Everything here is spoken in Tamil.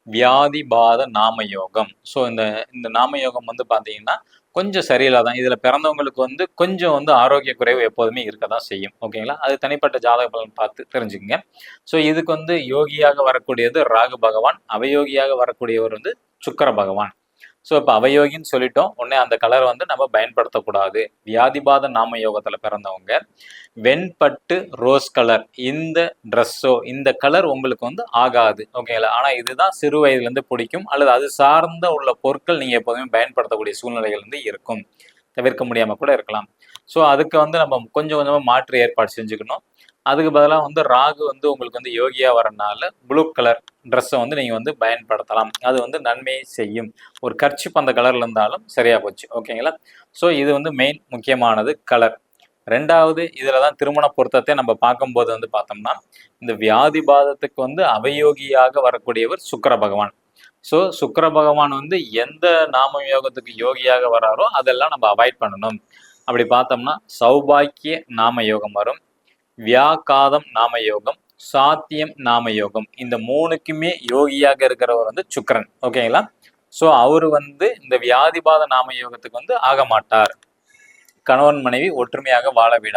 வியாதிபாத நாமயோகம். ஸோ இந்த நாமயோகம் வந்து பார்த்தீங்கன்னா கொஞ்சம் சரியில்லாதான். இதில் பிறந்தவங்களுக்கு வந்து கொஞ்சம் வந்து ஆரோக்கிய குறைவு எப்போதுமே இருக்க தான் செய்யும். ஓகேங்களா? அது தனிப்பட்ட ஜாதக பலன் பார்த்து தெரிஞ்சுக்கங்க. ஸோ இதுக்கு வந்து யோகியாக வரக்கூடியது ராகு பகவான், அவயோகியாக வரக்கூடியவர் வந்து சுக்கிர பகவான். ஸோ இப்போ அவயோகின்னு சொல்லிட்டோம். உடனே அந்த கலரை வந்து நம்ம பயன்படுத்தக்கூடாது. வியாதிபாத நாம யோகத்தில் பிறந்தவங்க வெண்பட்டு ரோஸ் கலர் இந்த ட்ரெஸ்ஸோ இந்த கலர் உங்களுக்கு வந்து ஆகாது. ஓகேங்களா? ஆனால் இதுதான் சிறு வயதுலேருந்து பிடிக்கும், அல்லது அது சார்ந்த உள்ள பொருட்கள் நீங்கள் எப்போதுமே பயன்படுத்தக்கூடிய சூழ்நிலைகள் வந்து இருக்கும். தவிர்க்க முடியாமல் கூட இருக்கலாம். ஸோ அதுக்கு வந்து நம்ம கொஞ்சம் கொஞ்சமாக மாற்று ஏற்பாடு செஞ்சுக்கணும். அதுக்கு பதிலாக வந்து ராகு வந்து உங்களுக்கு வந்து யோகியா வரனால ப்ளூ கலர் ட்ரெஸ்ஸை வந்து நீங்கள் வந்து பயன்படுத்தலாம். அது வந்து நன்மையை செய்யும். ஒரு கர்ச்சிப் அந்த கலர்ல இருந்தாலும் சரியா போச்சு. ஓகேங்களா? ஸோ இது வந்து மெயின் முக்கியமானது கலர். ரெண்டாவது இதில் தான் திருமண பொருத்தத்தை நம்ம பார்க்கும்போது வந்து பார்த்தோம்னா இந்த வியாதிபாதத்துக்கு வந்து அவயோகியாக வரக்கூடியவர் சுக்கிர பகவான். ஸோ சுக்கிர பகவான் வந்து எந்த நாம யோகத்துக்கு யோகியாக வராரோ அதெல்லாம் நம்ம அவாய்ட் பண்ணணும். அப்படி பார்த்தோம்னா சௌபாக்கிய நாம யோகம் வரும், வியாகாதம் நாம யோகம், சாத்தியம் நாம யோகம். இந்த மூணுக்குமே யோகியாக இருக்கிறவர் வந்து சுக்கிரன். ஓகேங்களா? ஸோ அவரு வந்து இந்த வியாதிபாத நாம யோகத்துக்கு வந்து ஆக மாட்டார். கணவன் மனைவி ஒற்றுமையாக வாழ விடார்.